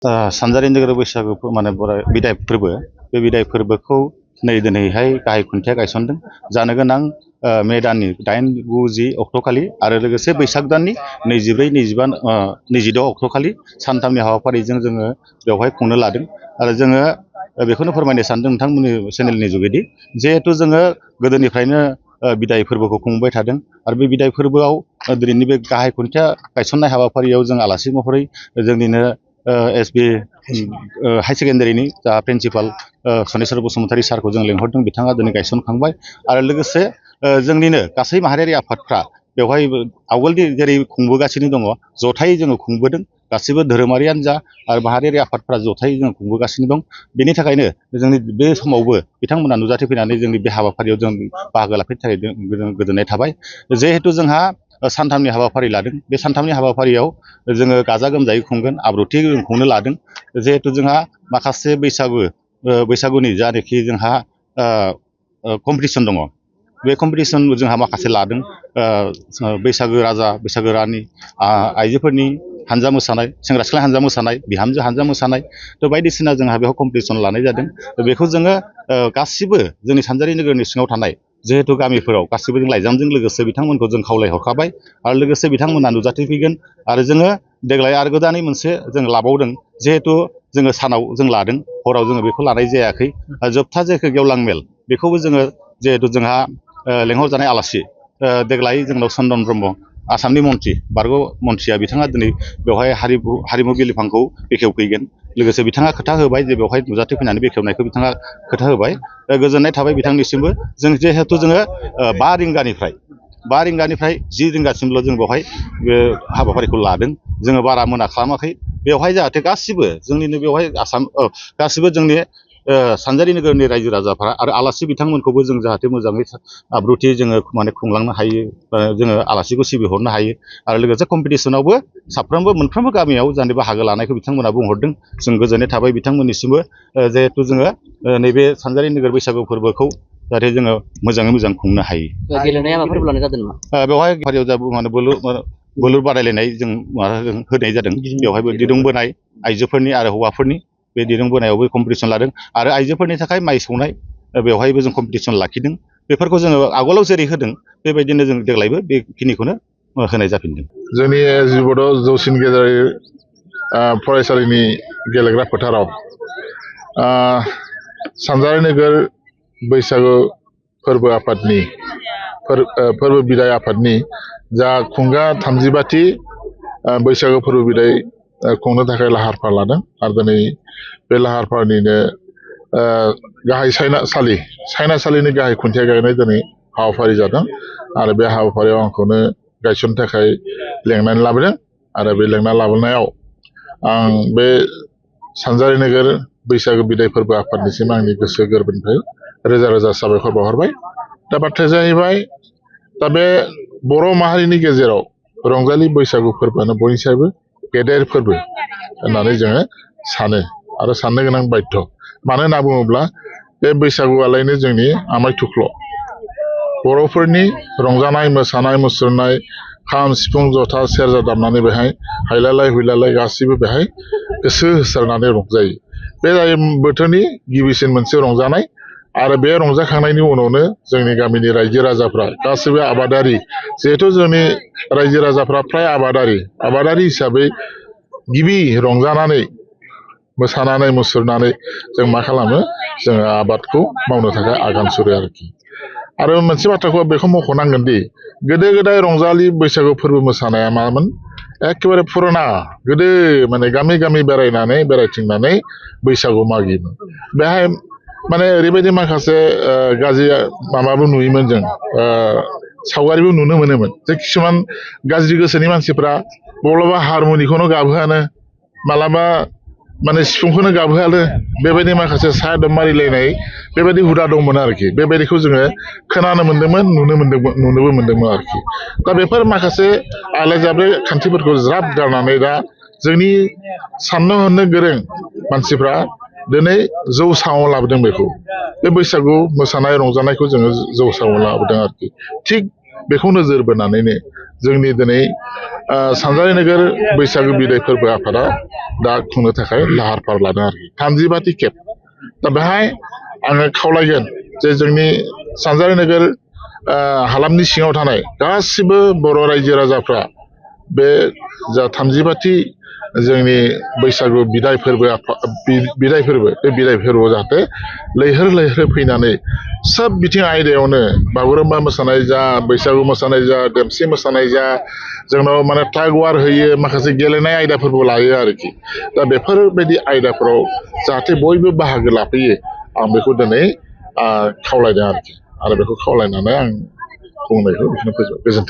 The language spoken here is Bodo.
सानजारि नोगोर बैसागु माने बिदाय फोरबो बे बिदाय फोरबोखौ नै दिनैहाय गाहाय खुन्थिया गायसनदों जानो गोनां मे दाननि 8, 9, 10 अक्ट'खालि आरो लोगोसे बैसाग दाननि 24, 25, 26 अक्ट'खालि सानथामनि हाबाफारिजों जोङो बेवहाय खुंनो लादों आरो जोङो बेखौनो फोरमायनो सानदों नोंथांमोननि चेनेलनि जुगेदि जिहेथु जोङो गोदोनिफ्रायनो बिदाय फोरबोखौ खुंबाय थादों आरो बे बिदाय फोरबोआव दिनैनि बे गाहाय खुन्थिया गायसननाय हाबाफारियाव जों आलासि महरै जोंनिनो एसबि हाई सेकेन्डारिनि जा प्रिन्सिपाल सनेस्वर बसुमतारी सारखौ जों लिंहरदों बिथाङा दिनै गायसनखांबाय आरो लोगोसे जोंनिनो गासै माहारियारि आफादफ्रा बेवहाय आवगोलनि जेरै खुंबोगासिनो दङ जथायै जोङो खुंबोदों गासैबो धोरोमारियानो जा आरो माहारियारि आफादफ्रा जथायै जों खुंबोगासिनो दं बेनि थाखायनो जोंनि बे समावबो बिथांमोना नुजाथिफैनानै जोंनि बे हाबाफारियाव जों बाहागो लाफैनो थाखाय गोजोननाय थाबाय जिहेथु जोंहा सानथामनि हाबाफारि लादों बे सानथामनि हाबाफारियाव जोङो गाजा गोमजायै खुंगोन आब्रुथि जों खुंनो लादों जिहेथु जोंहा माखासे बैसागुनि जानाखि जोंहा कम्पिटिसन दङ बे कम्पिटिसन जोंहा माखासे लादों बैसागो राजा बैसागो रानि आइजोफोरनि हानजा मोसानाय सेंग्रा सिख्ला हानजा मोसानाय बिहामजो हानजा मोसानाय बायदिसिना जोंहा बेयाव कम्पिटिसन लानाय जादों बेखौ जोङो गासिबो जोंनि सानजारि नोगोरनि सिङाव थानाय जिहेतु गामिफोराव गासिबो जों लाइजामजों लोगोसे बिथांमोनखौ जों खावलायहरखाबाय आरो लोगोसे बिथांमोना नुजाथिफैगोन आरो जोङो देग्लाय आरो गोदानै मोनसे जों लाबावदों जिहेतु जोङो सानाव जों लादों हराव जोङो बेखौ लानाय जायाखै जोबथा जायखौ गेवलां मेल बेखौबो जोङो जिहेतु जोंहा लेंहरजानाय आलासि देग्लाय जोंनाव चन्दन ब्रह्म आसामनि मन्त्रि बारग' मन्थ्रिया बिथाङा दिनै बेवहाय हारिमु बिलिफांखौ बेखेवफैगोन लोगोसे बिथाङा खोथा होबाय जे बेवहाय नुजाथिफैनानै बेखेवनायखौ बिथाङा खोथा होबाय गोजोननाय थाबाय बिथांनिसिमबो जों जिहेतु जोङो 5 रिंगानिफ्राय 10 रिंगासिमल' जों बेवहाय बे हाबाफारिखौ लादों जोङो बारा मोना खालामाखै बेवहाय जाहाथे गासिबो जोंनिनो बेवहाय गासिबो जोंनि सानजारि नोगोरनि रायजो राजाफ्रा आरो आलासि बिथांमोनखौबो जों जाहाथे मोजाङै आब्रुथि जोङो माने खुंलांनो हायो जोङो आलासिखौ सिबिहरनो हायो आरो लोगोसे कम्पिटिसनावबो मोनफ्रोमबो गामियाव जाहाथे बाहागो लानायखौ बिथांमोना बुंहरदों जों गोजोननाय थाबाय बिथांमोननिसिमबो जिहेथु जोङो नैबे सानजारि नोगोर बैसागु फोरबोखौ जाहाथे जोङो मोजाङै मोजां खुंनो हायो। गेलेनाय हाबाफारिबो लानाय जादों नामा? बेवहाय फारियाव जा माने बोलुर बादायलायनाय जों होनाय जादों बेवहायबो दिरुं बोनाय आइजोफोरनि आरो हौवाफोरनि बे दिरुं बोनायावबो कम्पिटिसन लादों आरो आइजोफोरनि थाखाय माइ सौनाय बेवहायबो जों कम्पिटिसन लाखिदों बेफोरखौ जोङो आगोलाव जेरै होदों बेबायदिनो जों देग्लायबो बेखिनिखौनो होनाय जाफिनदों। जोंनि जिबड' जौसिन गेजेरारि फरायसालिनि गेलेग्रा फोथाराव सानजारि नोगोर बैसागु फोरबो आफादनि फोरबो बिदाय आफादनि जा खुंगा 35थि बैसागु फोरबो बिदाय खुंनो थाखाय लाहार फाहार लादों आरो दिनै बे लाहार फाहारनिनो गाहाय सायनासालिनि गाहाय खुन्थिया गायनाय दिनै हाबाफारि जादों आरो बे हाबाफारियाव आंखौनो गायसननो थाखाय लेंनानै लाबोदों आरो बे लेंना लाबोनायाव आं बे सानजारि नोगोर बैसागु बिदाय फोरबो आफादनिसिम आंनि गोसो गोरबोनिफ्राय रोजा रोजा साबायखर बावहरबाय। दा बाथ्राया जाहैबाय दा बे बर' माहारिनि गेजेराव रंजालि बैसागु फोरबोआनो बयनिसायबो गेदेर फोरबो होननानै जोङो सानो आरो साननो गोनां बाध्य मानो होनना बुङोब्ला बे बैसागुआलायनो जोंनि आमाय थुख्ल' बर'फोरनि रंजानाय मोसानाय मुसुरनाय खाम सिफुं जथा सेरजा दामनानै बेहाय हायलालाय हुइलालाय गासिबो बेहाय गोसो होसारनानै रंजायो बे जायो बोथोरनि गिबिसिन मोनसे रंजानाय आरो बे रंजाखांनायनि उनावनो जोंनि गामिनि रायजो राजाफ्रा गासिबो आबादारि जिहेथु जोंनि रायजो राजाफ्रा फ्राय आबादारि हिसाबै गिबि रंजानानै मोसानानै मुसुरनानै जों मा खालामो जोङो आबादखौ मावनो थाखाय आगान सुरो आरो मोनसे बाथ्राखौ बेखौ मख'नांगोन दि गोदो गोदाय रंजालि बैसागु फोरबो मोसानाया मामोन एखेबारे फुराना गोदो माने गामि गामि बेरायथिंनानै बैसागु मागियोमोन बेहाय माने ओरैबायदि माखासे गाज्रि माबाबो नुयोमोन जों सावगारिबो नुनो मोनोमोन जे किसुमान गाज्रि गोसोनि मानसिफ्रा माब्लाबा हारमनिखौनो गाबहोआनो मालाबा माने सिफुंखौनो गाबहोआनो बेबायदि माखासे सादब मारिलायनाय बेबायदि हुदा दंमोन आरोखि बेबायदिखौ जोङो खोनानो मोन्दोंमोन नुनोबो मोन्दोंमोन आरोखि दा बेफोर माखासे आलाय-जाब्रे खान्थिफोरखौ ज्राब गारनानै दा जोंनि साननो हनो गोरों मानसिफ्रा दिनै जौसाङाव लाबोदों बेखौ बे बैसागु मोसानाय रंजानायखौ जोङो जौसाङाव लाबोदों आरोखि थिग बेखौ नोजोर बोनानैनो जोंनि दिनै सानजारि नोगोर बैसागो बिदाय फोरबो आफादा दा खुंनो थाखाय लाहार फाहार लादों आरोखि 35 खेब दा बेहाय आङो खावलायगोन जे जोंनि सानजारि नोगोर हालामनि सिङाव थानाय गासिबो बर' रायजो राजाफ्रा बे जा 35थि जोंनि बैसागु बिदाय फोरबो बे बिदाय फोरबोआव जाहाथे लैहोर लैहोर फैनानै सोब बिथिं आयदायावनो बागुरुम्बा मोसानाय जा बैसागु मोसानाय जा देमसि मोसानाय जा जोंनाव माने टाग वार होयो माखासे गेलेनाय आयदाफोरबो लायो आरोखि दा बेफोरबायदि आयदाफोराव जाहाथे बयबो बाहागो लाफैयो आं बेखौ दिनै खावलायदों आरोखि आरो बेखौ खावलायनानै आं बुंनायखौ बेखौनो फोजोबबाय गोजोन्थों